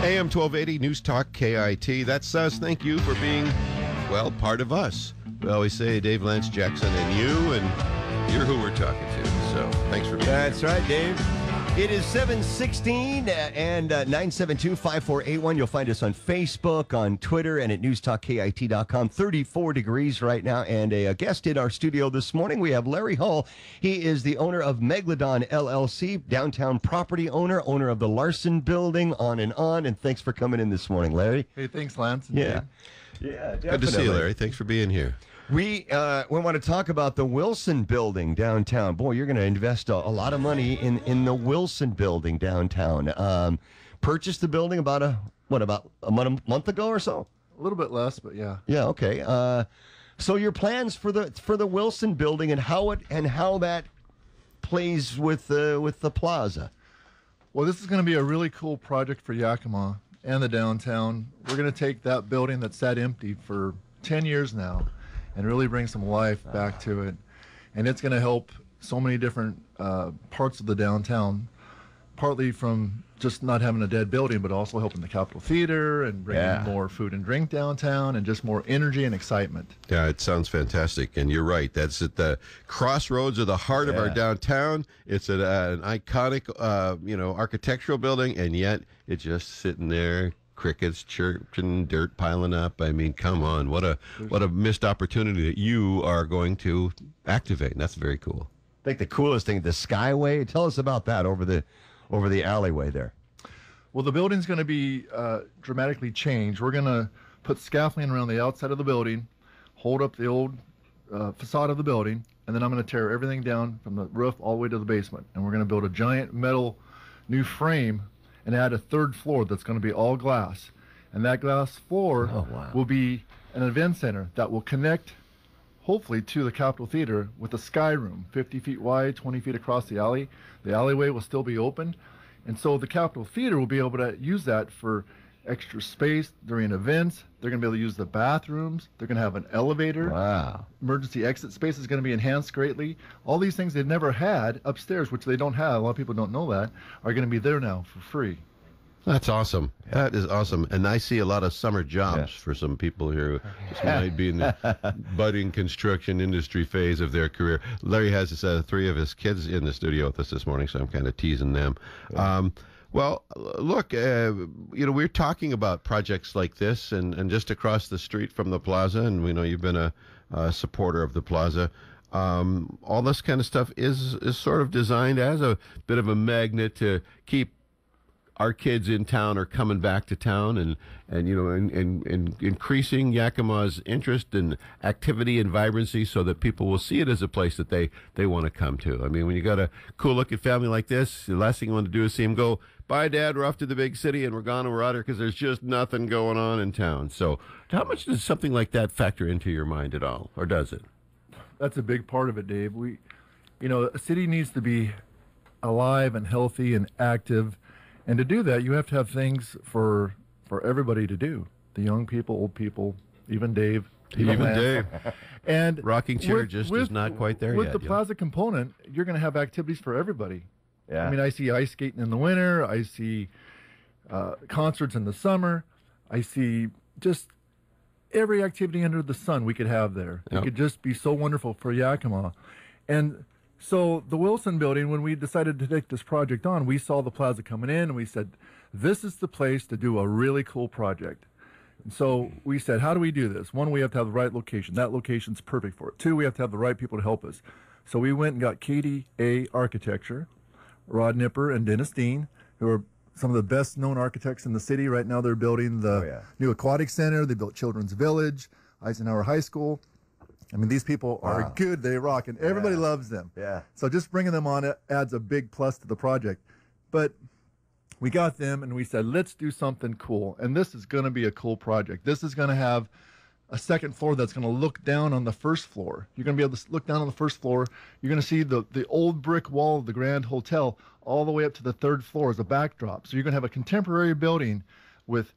AM 1280 Newstalk KIT. That's us. Thank you for being, well, part of us. We always say Dave, Lance, Jackson, and you, and you're who we're talking to. So thanks for being here. That's right, Dave. It is 7:16 and 972-5481. You'll find us on Facebook, on Twitter, and at newstalkkit.com. 34 degrees right now. And a guest in our studio this morning, we have Larry Hull. He is the owner of Megalodon LLC, downtown property owner of the Larson Building, on. And thanks for coming in this morning, Larry. Hey, thanks, Lance. Yeah. Yeah, definitely. Good to see you, Larry. Thanks for being here. We want to talk about the Wilson Building downtown. Boy, you're going to invest a lot of money in the Wilson Building downtown. Purchased the building about a month ago or so? A little bit less, but yeah. Yeah, okay. So your plans for the Wilson Building and how that plays with the Plaza. Well, this is going to be a really cool project for Yakima and the downtown. We're going to take that building that's sat empty for 10 years now and really bring some life back to it. And it's going to help so many different parts of the downtown, partly from just not having a dead building, but also helping the Capitol Theater and bringing more food and drink downtown and just more energy and excitement. Yeah, it sounds fantastic. And you're right. That's at the crossroads of the heart of our downtown. It's an iconic, architectural building, and yet it's just sitting there. Crickets chirping, dirt piling up. I mean, come on. What a missed opportunity that you are going to activate. And that's very cool. I think the coolest thing, the Skyway. Tell us about that over the alleyway there. Well, the building's going to be dramatically changed. We're going to put scaffolding around the outside of the building, hold up the old facade of the building, and then I'm going to tear everything down from the roof all the way to the basement. And we're going to build a giant metal new frame and add a third floor that's going to be all glass. And that glass floor will be an event center that will connect, hopefully, to the Capitol Theater with a sky room, 50 feet wide, 20 feet across the alley. The alleyway will still be open. And so the Capitol Theater will be able to use that for extra space during events. They're going to be able to use the bathrooms. They're going to have an elevator. Wow. Emergency exit space is going to be enhanced greatly. All these things they've never had upstairs, which they don't have, a lot of people don't know that, are going to be there now for free. That's awesome. Yeah. That is awesome. And I see a lot of summer jobs for some people here who just might be in the budding construction industry phase of their career. Larry has three of his kids in the studio with us this morning, so I'm kind of teasing them. Yeah. Well, look, we're talking about projects like this and just across the street from the Plaza, and we know you've been a supporter of the Plaza. All this kind of stuff is sort of designed as a bit of a magnet to keep our kids in town or coming back to town and increasing Yakima's interest and activity and vibrancy so that people will see it as a place that they want to come to. I mean, when you got a cool-looking family like this, the last thing you want to do is see them go, bye, Dad, we're off to the big city and we're gone and we're out here because there's just nothing going on in town. So how much does something like that factor into your mind at all, or does it? That's a big part of it, Dave. A city needs to be alive and healthy and active. And to do that, you have to have things for everybody to do. The young people, old people, even Dave. Even Dave. And rocking chair is not quite there with yet. With the Plaza component, you're going to have activities for everybody. Yeah. I mean, I see ice skating in the winter. I see concerts in the summer. I see just every activity under the sun we could have there. Yep. It could just be so wonderful for Yakima. And so the Wilson Building, when we decided to take this project on, we saw the Plaza coming in, and we said, this is the place to do a really cool project. And so we said, how do we do this? One, we have to have the right location. That location's perfect for it. Two, we have to have the right people to help us. So we went and got KDA Architecture, Rod Nipper and Dennis Dean, who are some of the best-known architects in the city. Right now they're building the new Aquatic Center. They built Children's Village, Eisenhower High School. I mean, these people are good. They rock, and everybody loves them. Yeah. So just bringing them on adds a big plus to the project. But we got them, and we said, let's do something cool. And this is going to be a cool project. This is going to have a second floor that's going to look down on the first floor. You're going to be able to look down on the first floor. You're going to see the old brick wall of the Grand Hotel all the way up to the third floor as a backdrop. So you're going to have a contemporary building with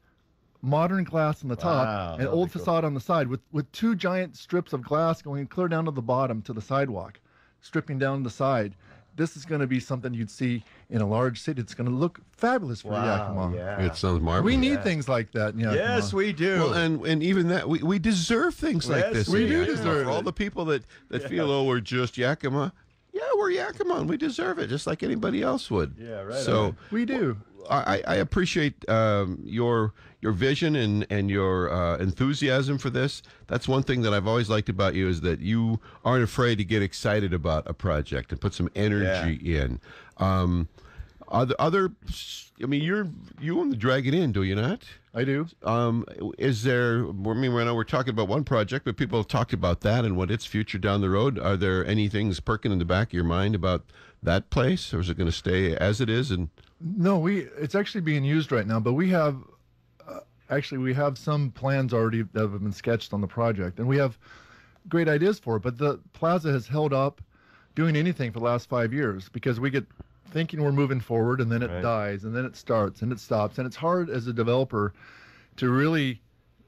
modern glass on the top and old facade on the side with two giant strips of glass going clear down to the bottom to the sidewalk, stripping down the side. this is going to be something you'd see in a large city. It's going to look fabulous for Yakima. Yeah. It sounds marvelous. We need things like that in Yakima. Yes, we do. Well, and even that, we deserve things like this. we in do Yakima. deserve For all it. the people that feel, oh, we're just Yakima. Yeah, we're Yakima, and we deserve it, just like anybody else would. Yeah, right. So We do. I appreciate your vision and your enthusiasm for this. That's one thing that I've always liked about you, is that you aren't afraid to get excited about a project and put some energy in. I mean, you own the Dragon Inn, do you not? I do. Is there? I mean, right now we're talking about one project, but people have talked about that and what its future down the road. Are there any things perking in the back of your mind about that place, or is it going to stay as it is? And No, it's actually being used right now, but we have some plans already that have been sketched on the project, and we have great ideas for it. But the Plaza has held up doing anything for the last 5 years because we get thinking we're moving forward, and then it dies, and then it starts, and it stops, and it's hard as a developer to really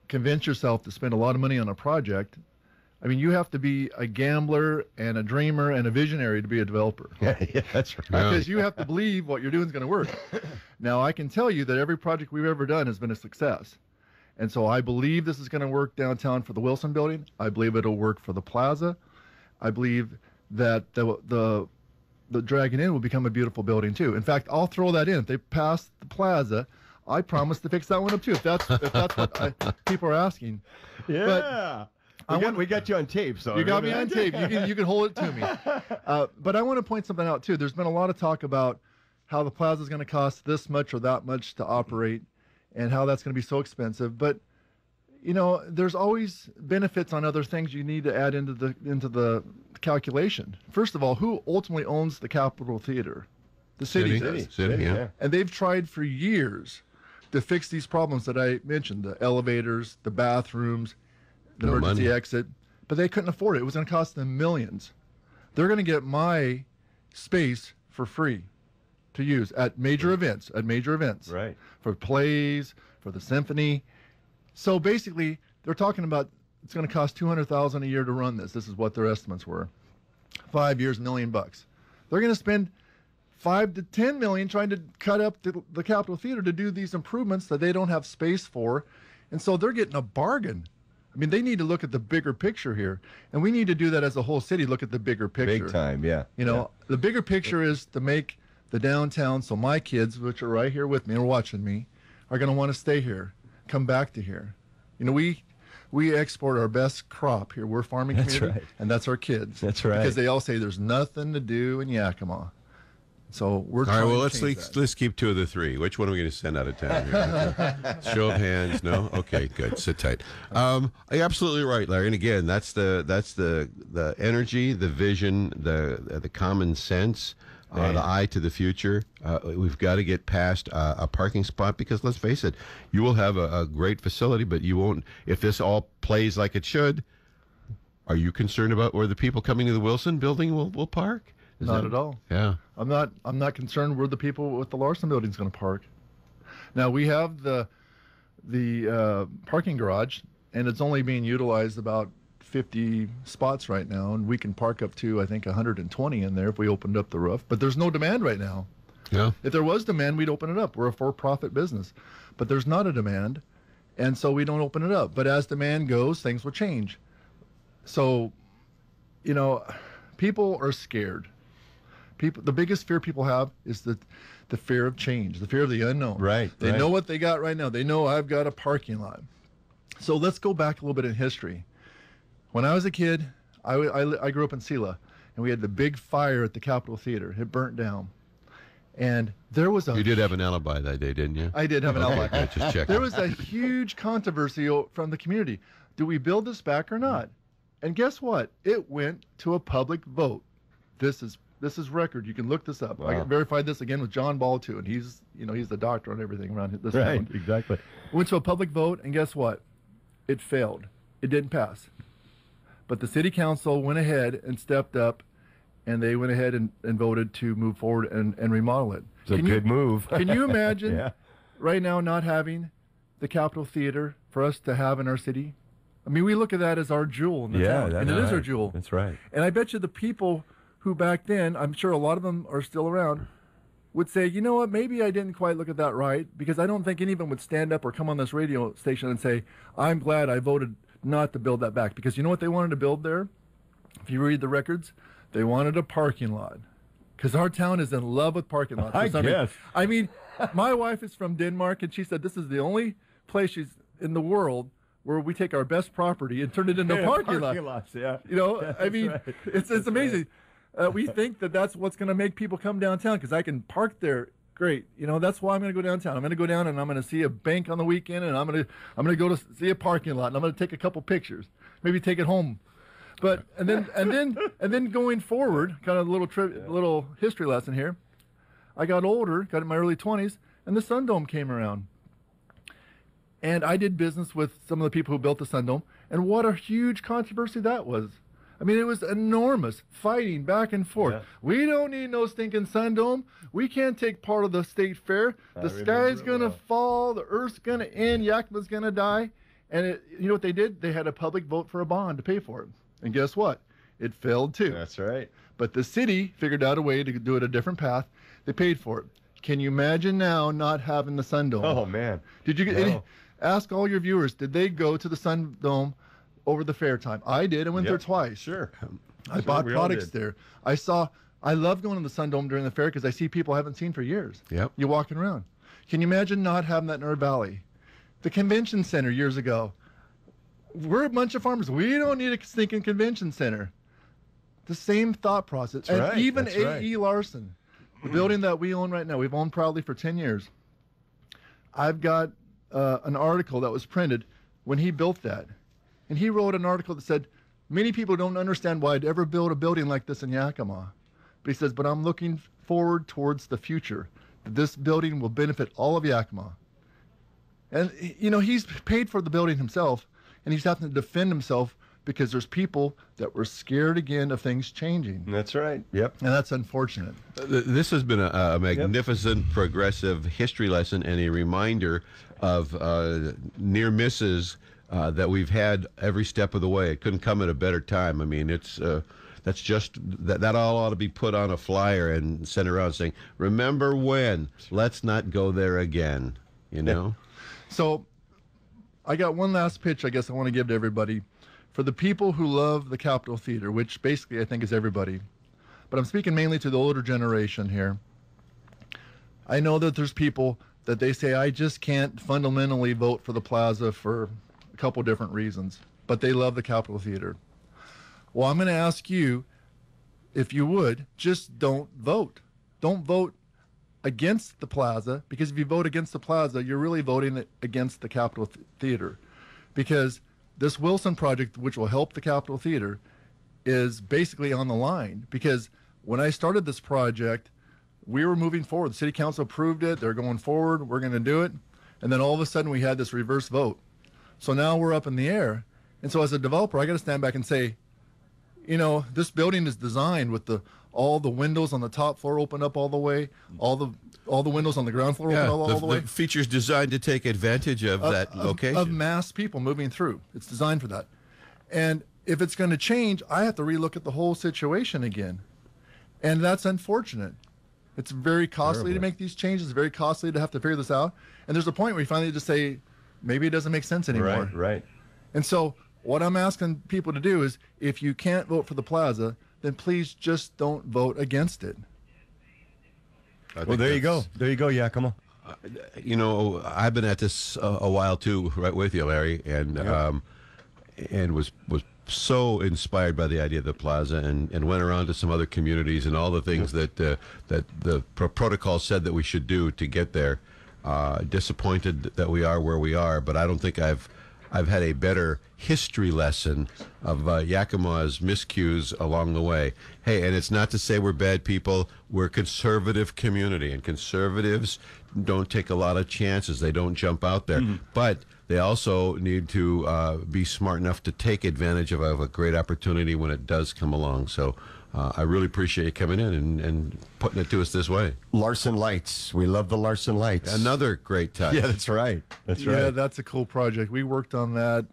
convince yourself to spend a lot of money on a project. I mean, you have to be a gambler and a dreamer and a visionary to be a developer. Yeah, that's right. Because you have to believe what you're doing is going to work. Now, I can tell you that every project we've ever done has been a success. And so I believe this is going to work downtown for the Wilson Building. I believe it'll work for the Plaza. I believe that the Dragon Inn will become a beautiful building, too. In fact, I'll throw that in. If they pass the Plaza, I promise to fix that one up, too, if that's what people are asking. Yeah. We got you on tape, so You got me on tape. You can hold it to me. But I want to point something out, too. There's been a lot of talk about how the Plaza is going to cost this much or that much to operate and how that's going to be so expensive. But, you know, there's always benefits on other things you need to add into the calculation. First of all, who ultimately owns the Capitol Theater? The city does. City, yeah. And they've tried for years to fix these problems that I mentioned, the elevators, the bathrooms, the No emergency money. exit, but they couldn't afford it. It was going to cost them millions. They're going to get my space for free to use at major events, Right. for plays, for the symphony. So basically, they're talking about it's going to cost $200,000 a year to run this. This is what their estimates were. 5 years, $1 million. They're going to spend $5 to $10 million trying to cut up the Capitol Theater to do these improvements that they don't have space for, and so they're getting a bargain. I mean, they need to look at the bigger picture here, and we need to do that as a whole city. Look at the bigger picture. Big time, yeah. You know, the bigger picture is to make the downtown so my kids, which are right here with me or watching me, are going to want to stay here, come back to here. You know, we export our best crop here. We're a farming community, right. and that's our kids. That's right. Because they all say there's nothing to do in Yakima. So we're All trying right, well, to change that. let's keep two of the three. Which one are we going to send out of town here? Show of hands, no? Okay, good. Sit tight. You're absolutely right, Larry. And again, that's the energy, the vision, the common sense, the eye to the future. We've got to get past a parking spot because let's face it, you will have a great facility, but you won't. If this all plays like it should, are you concerned about where the people coming to the Wilson building will park? Not at all. Yeah. I'm not concerned where the people with the Larson building is going to park. Now we have the parking garage, and it's only being utilized about 50 spots right now, and we can park up to I think 120 in there if we opened up the roof. But there's no demand right now. Yeah. If there was demand, we'd open it up. We're a for-profit business, but there's not a demand, and so we don't open it up. But as demand goes, things will change. So, you know, people are scared. The biggest fear people have is the fear of change, the fear of the unknown. Right. They know what they got right now. They know I've got a parking lot. So let's go back a little bit in history. When I was a kid, I grew up in Sela, and we had the big fire at the Capitol Theater. It burnt down. And there was You did have an alibi that day, didn't you? I did have an alibi. Good, just checking. There was a huge controversy from the community. Do we build this back or not? And guess what? It went to a public vote. This is record. You can look this up. Wow. I verified this again with John Ball too, and he's the doctor on everything around this Right, town. exactly. Went to a public vote, and guess what? It failed. It didn't pass. But the city council went ahead and stepped up, and they went ahead and voted to move forward and remodel it. It's a good move. Can you imagine Yeah. right now not having the Capitol Theater for us to have in our city? I mean, we look at that as our jewel in the town, and it is our jewel. That's right. And I bet you the people who back then, I'm sure a lot of them are still around, would say, you know what, maybe I didn't quite look at that right, because I don't think any of them would stand up or come on this radio station and say, I'm glad I voted not to build that back. Because you know what they wanted to build there? If you read the records, they wanted a parking lot. Because our town is in love with parking lots. I guess. I mean, my wife is from Denmark, and she said this is the only place she's in the world where we take our best property and turn it into a parking lot. Lots, yeah. You know, Yeah, I mean, right. it's amazing. We think that that's what's going to make people come downtown, because I can park there. Great. You know, that's why I'm going to go downtown. I'm going to go down and I'm going to see a bank on the weekend, and I'm going to go to see a parking lot, and I'm going to take a couple pictures, maybe take it home. But and then going forward, kind of a little history lesson here. I got older, got in my early 20s, and the Sun Dome came around. And I did business with some of the people who built the Sun Dome, and what a huge controversy that was. I mean, it was enormous, fighting back and forth. Yeah. We don't need no stinking Sun Dome. We can't take part of the state fair. The sky's going to fall. The earth's going to end. Yakima's going to die. And you know what they did? They had a public vote for a bond to pay for it. And guess what? It failed too. That's right. But the city figured out a way to do it a different path. They paid for it. Can you imagine now not having the Sun Dome? Oh, man. Did you get ask all your viewers, did they go to the Sun Dome over the fair time? I did. I went there twice. Sure. I bought products there. I love going to the Sun Dome during the fair because I see people I haven't seen for years. Yep. You're walking around. Can you imagine not having that in our valley? The convention center years ago. We're a bunch of farmers. We don't need a stinking convention center. The same thought process. That's right. Even A.E. Larson, the building that we own right now, we've owned proudly for 10 years. I've got an article that was printed when he built that. And he wrote an article that said, many people don't understand why I'd ever build a building like this in Yakima. But he says, but I'm looking forward towards the future. That this building will benefit all of Yakima. And, you know, he's paid for the building himself, and he's having to defend himself because there's people that were scared again of things changing. That's right. Yep. And that's unfortunate. This has been a magnificent, progressive history lesson and a reminder of near misses that we've had every step of the way. It couldn't come at a better time. I mean, it's that's just that all ought to be put on a flyer and sent around saying, "Remember when? Let's not go there again." You know. So, I got one last pitch. I guess I want to give to everybody, for the people who love the Capitol Theater, which basically I think is everybody. But I'm speaking mainly to the older generation here. I know that there's people that they say, I just can't fundamentally vote for the Plaza for a couple different reasons, but they love the Capitol Theater. Well, I'm going to ask you, if you would, just don't vote. Don't vote against the Plaza, because if you vote against the Plaza, you're really voting against the Capitol Theater. Because this Wilson project, which will help the Capitol Theater, is basically on the line. Because when I started this project, we were moving forward. The city council approved it. They're going forward. We're going to do it. And then all of a sudden we had this reverse vote. So now we're up in the air. And so as a developer, I got to stand back and say, you know, this building is designed with all the windows on the top floor open up all the way, all the windows on the ground floor open all the way. The feature's designed to take advantage of that location. Of mass people moving through. It's designed for that. And if it's going to change, I have to relook at the whole situation again. And that's unfortunate. It's very costly to make these changes. It's very costly to have to figure this out. And there's a point where you finally just say, maybe it doesn't make sense anymore. Right. And so what I'm asking people to do is, if you can't vote for the Plaza, then please just don't vote against it. Well, there you go. There you go, Yakima. You know, I've been at this a while too, right with you, Larry, and and was so inspired by the idea of the Plaza, and went around to some other communities and all the things that the protocol said that we should do to get there. Disappointed that we are where we are, but I don't think I've had a better history lesson of Yakima's miscues along the way. Hey, and it's not to say we're bad people. We're a conservative community, and conservatives don't take a lot of chances. They don't jump out there. But they also need to be smart enough to take advantage of a great opportunity when it does come along. So I really appreciate you coming in and putting it to us this way. Larson Lights. We love the Larson Lights. Another great touch. Yeah, that's right. That's right. Yeah, that's a cool project. We worked on that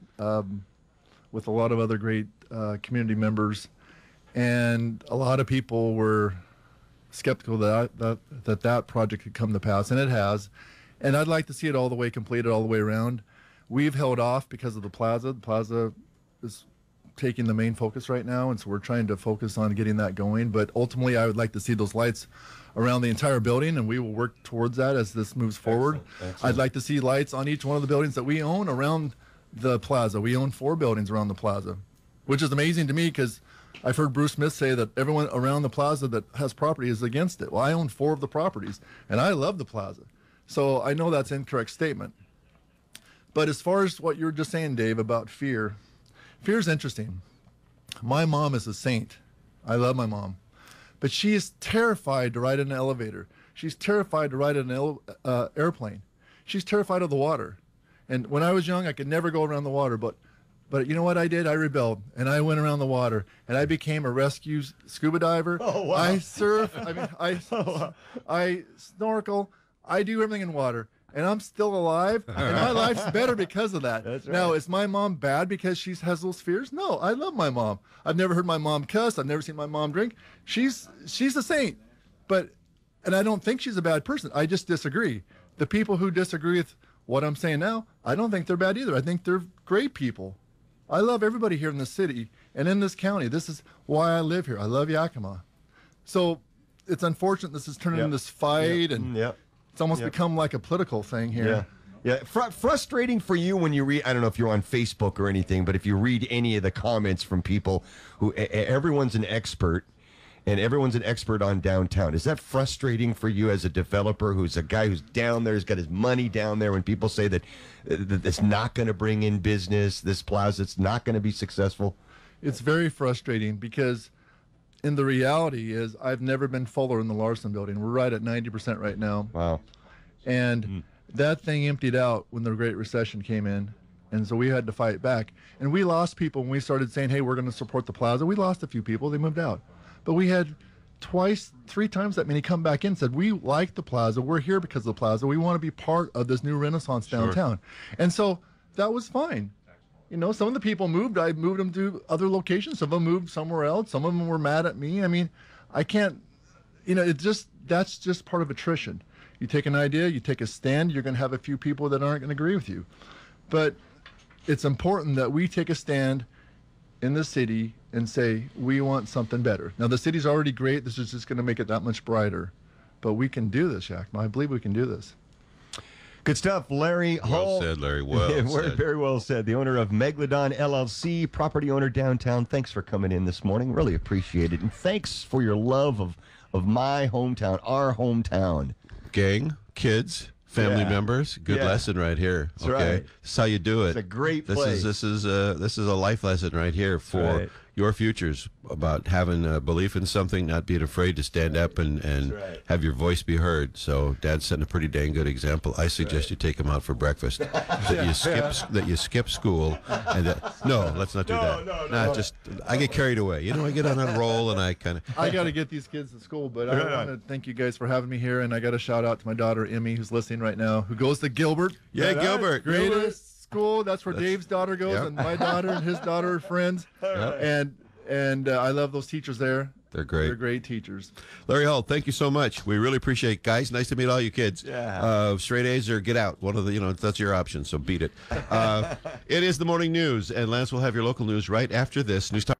with a lot of other great community members. and a lot of people were skeptical that project could come to pass, and it has. And I'd like to see it all the way completed, all the way around. We've held off because of the Plaza. The Plaza is taking the main focus right now, and so we're trying to focus on getting that going. But ultimately, I would like to see those lights around the entire building, and we will work towards that as this moves forward. Excellent. I'd like to see lights on each one of the buildings that we own around the Plaza. We own 4 buildings around the Plaza, which is amazing to me because I've heard Bruce Smith say that everyone around the Plaza that has property is against it. Well, I own 4 of the properties, and I love the Plaza. So I know that's an incorrect statement. But as far as what you were just saying, Dave, about fear is interesting. My mom is a saint. I love my mom. But she is terrified to ride in an elevator. She's terrified to ride in an airplane. She's terrified of the water. And when I was young, I could never go around the water. But you know what I did? I rebelled, and I went around the water, and I became a rescue scuba diver. Oh, wow. I surf. I snorkel. I do everything in water. And I'm still alive, and my life's better because of that. That's right. Now, is my mom bad because she has those fears? No, I love my mom. I've never heard my mom cuss. I've never seen my mom drink. She's a saint, and I don't think she's a bad person. I just disagree. The people who disagree with what I'm saying now, I don't think they're bad either. I think they're great people. I love everybody here in the city and in this county. This is why I live here. I love Yakima. So it's unfortunate this is turning into this fight and. It's almost become like a political thing here. Yeah. Frustrating for you when you read, I don't know if you're on Facebook or anything, but if you read any of the comments from people who, everyone's an expert, and everyone's an expert on downtown. Is that frustrating for you as a developer who's a guy who's down there, who's got his money down there, when people say that it's not going to bring in business, this plaza, it's not going to be successful? It's very frustrating because and the reality is I've never been fuller in the Larson building. We're right at 90% right now. Wow. And that thing emptied out when the Great Recession came in. And so we had to fight back. And we lost people when we started saying, hey, we're going to support the Plaza. We lost a few people. They moved out. But we had 3 times that many come back in and said, we like the Plaza. We're here because of the Plaza. We want to be part of this new renaissance downtown. Sure. And so that was fine. You know, some of the people moved. I moved them to other locations. Some of them moved somewhere else. Some of them were mad at me. I mean, I can't, you know, that's just part of attrition. You take an idea, you take a stand, you're going to have a few people that aren't going to agree with you. But it's important that we take a stand in the city and say, we want something better. Now, the city's already great. This is just going to make it that much brighter. But we can do this, Yakima. I believe we can do this. Good stuff, Larry Hall. Well said, Larry. Well said. Very well said. The owner of Megalodon LLC, property owner downtown. Thanks for coming in this morning. Really appreciate it. And thanks for your love of my hometown, our hometown. Gang, kids, family members. Good lesson right here. That's right. This is how you do it. It's a great place. This is a life lesson right here for your futures, about having a belief in something, not being afraid to stand up and have your voice be heard. So Dad's setting a pretty dang good example. I suggest you take him out for breakfast. That you skip school. And no, let's not do that. No. Just I get carried away. You know, I get on a roll and I kind of. I got to get these kids to school, but I want to thank you guys for having me here, and I got to shout out to my daughter Emmy, who's listening right now, who goes to Gilbert. Yeah, Gilbert. Greatest school. That's where Dave's daughter goes, and my daughter and his daughter are friends. And I love those teachers there. They're great. They're great teachers. Larry Hall, thank you so much. We really appreciate it. Guys, nice to meet all you kids. Yeah. Straight A's or get out. One of the, that's your option, so beat it. It is the morning news, and Lance will have your local news right after this. Newstalk.